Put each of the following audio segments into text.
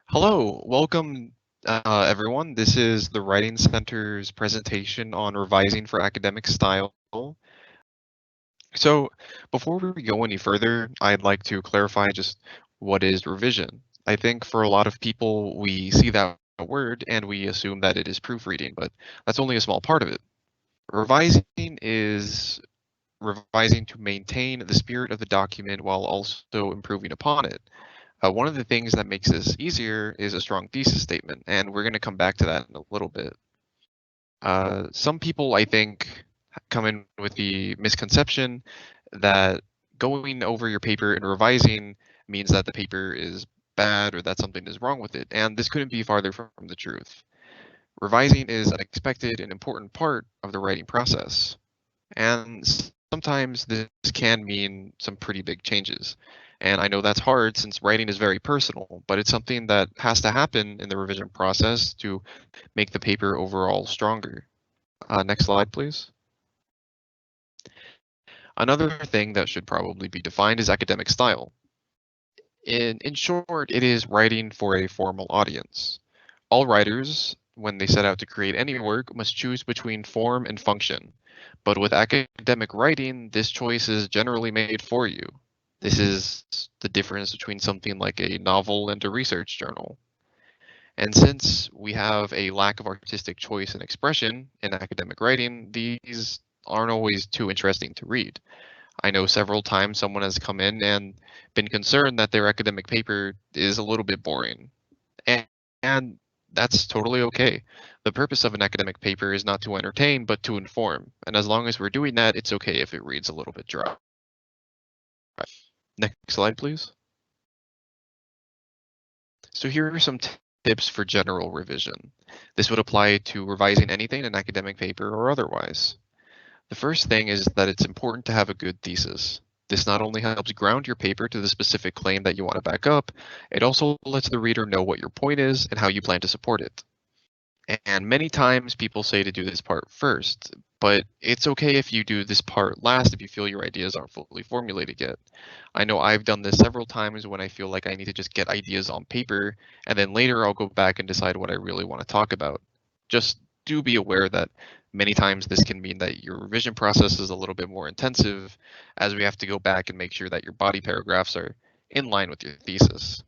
Hello, welcome everyone. This is the Writing Center's presentation on revising for academic style. So before we go any further, I'd like to clarify just what is revision. I think for a lot of people, we see that word and we assume that it is proofreading, but that's only a small part of it. Revising is revising to maintain the spirit of the document while also improving upon it. One of the things that makes this easier is a strong thesis statement, and we're going to come back to that in a little bit. Some people, I think, come in with the misconception that going over your paper and revising means that the paper is bad or that something is wrong with it, and this couldn't be farther from the truth. Revising is an expected and important part of the writing process. And sometimes this can mean some pretty big changes. And I know that's hard since writing is very personal, but it's something that has to happen in the revision process to make the paper overall stronger. Next slide, please. Another thing that should probably be defined is academic style. In short, it is writing for a formal audience. All writers, when they set out to create any work, must choose between form and function. But with academic writing, this choice is generally made for you. This is the difference between something like a novel and a research journal. And since we have a lack of artistic choice and expression in academic writing, these aren't always too interesting to read. I know several times someone has come in and been concerned that their academic paper is a little bit boring. And, and that's totally okay. The purpose of an academic paper is not to entertain, but to inform. And as long as we're doing that, it's okay if it reads a little bit dry. Next slide, please. So here are some tips for general revision. This would apply to revising anything in an academic paper or otherwise. The first thing is that it's important to have a good thesis. This not only helps ground your paper to the specific claim that you want to back up, it also lets the reader know what your point is and how you plan to support it. And many times people say to do this part first, but it's okay if you do this part last if you feel your ideas aren't fully formulated yet. I know I've done this several times when I feel like I need to just get ideas on paper, and then later I'll go back and decide what I really want to talk about. Just do be aware that many times this can mean that your revision process is a little bit more intensive, as we have to go back and make sure that your body paragraphs are in line with your thesis.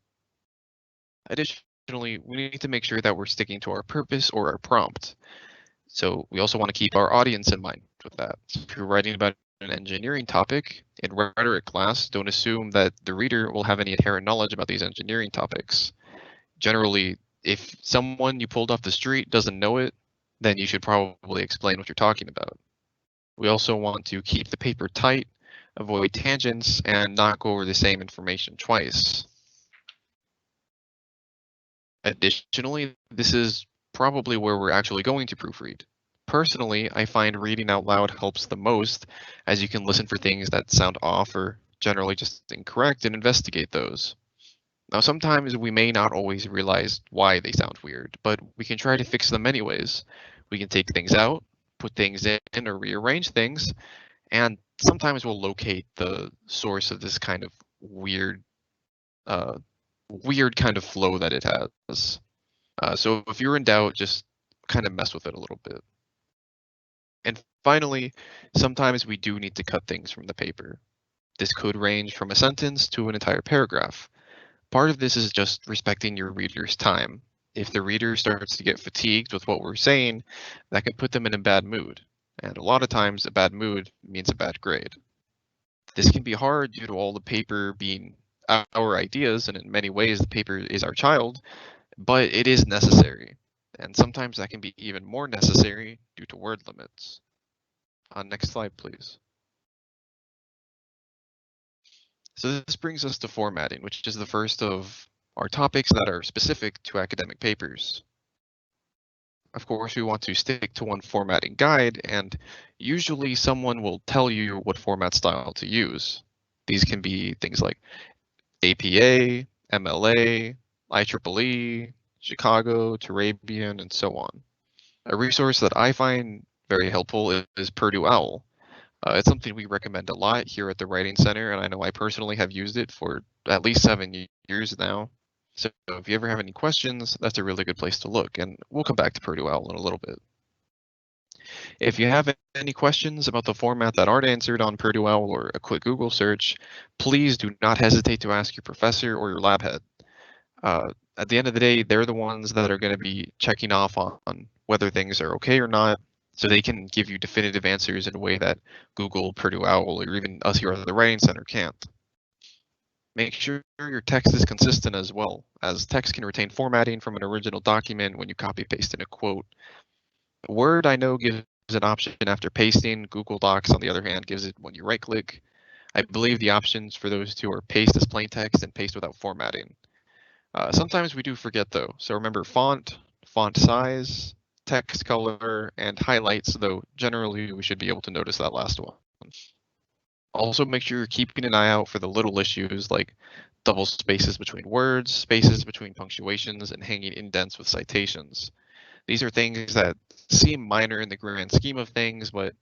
Additionally, we need to make sure that we're sticking to our purpose or our prompt. So we also want to keep our audience in mind with that. So if you're writing about an engineering topic in rhetoric class, don't assume that the reader will have any inherent knowledge about these engineering topics. Generally, if someone you pulled off the street doesn't know it, then you should probably explain what you're talking about. We also want to keep the paper tight, avoid tangents, and not go over the same information twice. Additionally, this is probably where we're actually going to proofread. Personally, I find reading out loud helps the most, as you can listen for things that sound off or generally just incorrect and investigate those. Now, sometimes we may not always realize why they sound weird, but we can try to fix them anyways. We can take things out, put things in, or rearrange things, and sometimes we'll locate the source of this kind of uh, weird kind of flow that it has. So if you're in doubt, just kind of mess with it a little bit. And finally, sometimes we do need to cut things from the paper. This could range from a sentence to an entire paragraph. Part of this is just respecting your reader's time. If the reader starts to get fatigued with what we're saying, that can put them in a bad mood. And a lot of times, a bad mood means a bad grade. This can be hard due to all the paper being our ideas, and in many ways, the paper is our child, but it is necessary. And sometimes that can be even more necessary due to word limits. Next slide, please. So this brings us to formatting, which is the first of our topics that are specific to academic papers. Of course, we want to stick to one formatting guide, and usually someone will tell you what format style to use. These can be things like APA, MLA, IEEE, Chicago, Turabian, and so on. A resource that I find very helpful is Purdue OWL. It's something we recommend a lot here at the Writing Center, and I know I personally have used it for at least 7 years now. So if you ever have any questions, that's a really good place to look, and we'll come back to Purdue OWL in a little bit. If you have any questions about the format that aren't answered on Purdue OWL or a quick Google search, please do not hesitate to ask your professor or your lab head. At the end of the day, they're the ones that are going to be checking off on whether things are okay or not, so they can give you definitive answers in a way that Google, Purdue OWL, or even us here at the Writing Center can't. Make sure your text is consistent as well, as text can retain formatting from an original document when you copy paste in a quote. Word, I know, gives an option after pasting. Google Docs, on the other hand, gives it when you right click. I believe the options for those two are paste as plain text and paste without formatting. Sometimes we do forget though, so remember font, font size, text color, and highlights, though generally we should be able to notice that last one. Also make sure you're keeping an eye out for the little issues like double spaces between words, spaces between punctuations, and hanging indents with citations. These are things that seem minor in the grand scheme of things, but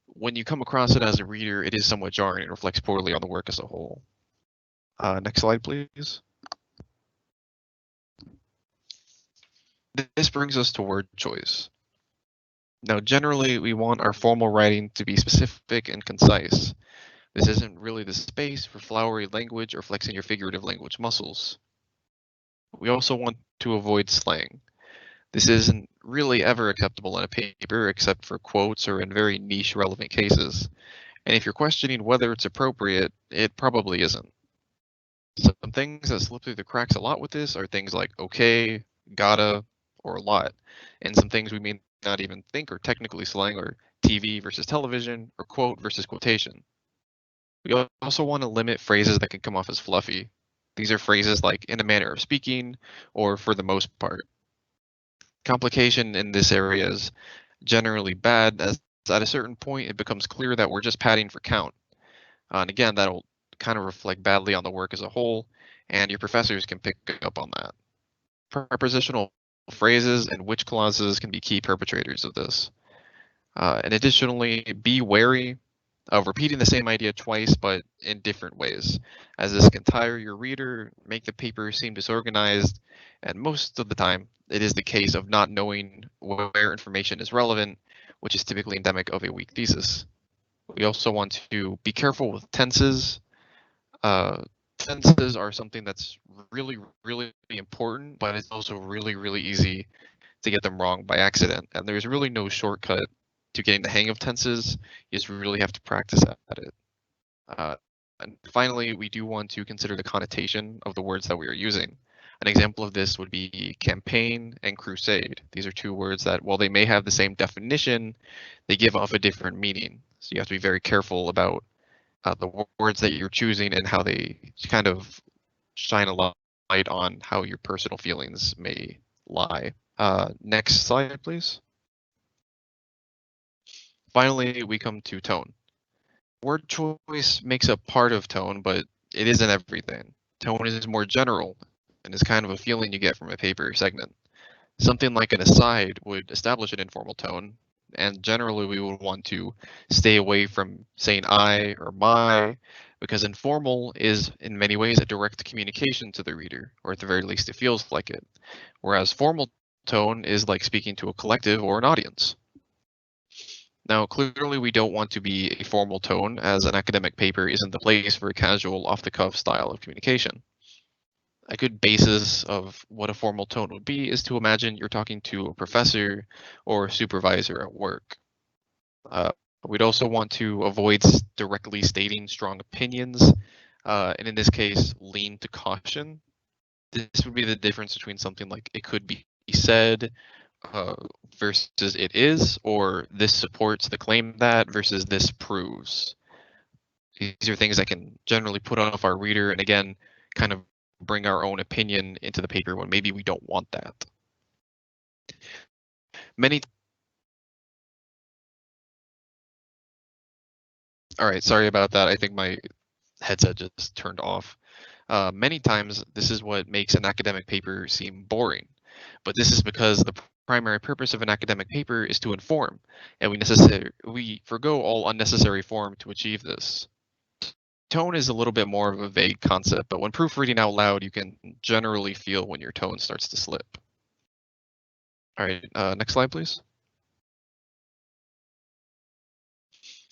when you come across it as a reader, it is somewhat jarring and reflects poorly on the work as a whole. Next slide, please. This brings us to word choice. Now, generally, we want our formal writing to be specific and concise. This isn't really the space for flowery language or flexing your figurative language muscles. We also want to avoid slang. This isn't really ever acceptable in a paper except for quotes or in very niche relevant cases. And if you're questioning whether it's appropriate, it probably isn't. Some things that slip through the cracks a lot with this are things like okay, gotta, or a lot. And some things we may not even think are technically slang are TV versus television or quote versus quotation. We also want to limit phrases that can come off as fluffy. These are phrases like in a manner of speaking or for the most part. Complication in this area is generally bad as at a certain point it becomes clear that we're just padding for count. And again, that'll kind of reflect badly on the work as a whole, and your professors can pick up on that. Prepositional phrases and which clauses can be key perpetrators of this. And additionally, be wary of repeating the same idea twice, but in different ways, as this can tire your reader, make the paper seem disorganized, and most of the time, it is the case of not knowing where information is relevant, which is typically endemic of a weak thesis. We also want to be careful with tenses. Tenses are something that's really, really important, but it's also really, really easy to get them wrong by accident. And there's really no shortcut to getting the hang of tenses. You just really have to practice at it. And finally, we do want to consider the connotation of the words that we are using. An example of this would be campaign and crusade. These are two words that, while they may have the same definition, they give off a different meaning. So you have to be very careful about the words that you're choosing and how they kind of shine a light on how your personal feelings may lie. Next slide, please. Finally, we come to tone. Word choice makes up part of tone, but it isn't everything. Tone is more general and is kind of a feeling you get from a paper segment. Something like an aside would establish an informal tone, and generally we would want to stay away from saying I or my, because informal is in many ways a direct communication to the reader, or at the very least it feels like it, whereas formal tone is like speaking to a collective or an audience. Now, clearly we don't want to be a formal tone, as an academic paper isn't the place for a casual, off-the-cuff style of communication. A good basis of what a formal tone would be is to imagine you're talking to a professor or a supervisor at work. We'd also want to avoid directly stating strong opinions, and in this case, lean to caution. This would be the difference between something like it could be said versus it is, or this supports the claim that versus this proves. These are things that can generally put off our reader and again, kind of bring our own opinion into the paper when maybe we don't want that. All right, sorry about that. I think my headset just turned off. Many times, this is what makes an academic paper seem boring, but this is because the primary purpose of an academic paper is to inform, and we forgo all unnecessary form to achieve this. Tone is a little bit more of a vague concept, but when proofreading out loud, you can generally feel when your tone starts to slip. All right, next slide, please.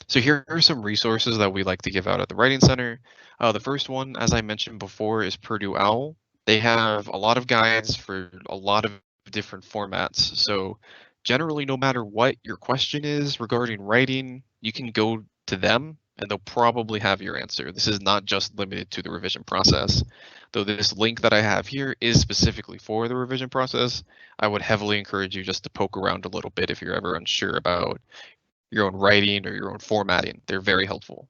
So here are some resources that we like to give out at the Writing Center. The first one, as I mentioned before, is Purdue OWL. They have a lot of guides for a lot of different formats. So generally, no matter what your question is regarding writing, you can go to them and they'll probably have your answer. This is not just limited to the revision process. Though this link that I have here is specifically for the revision process, I would heavily encourage you just to poke around a little bit if you're ever unsure about your own writing or your own formatting. They're very helpful.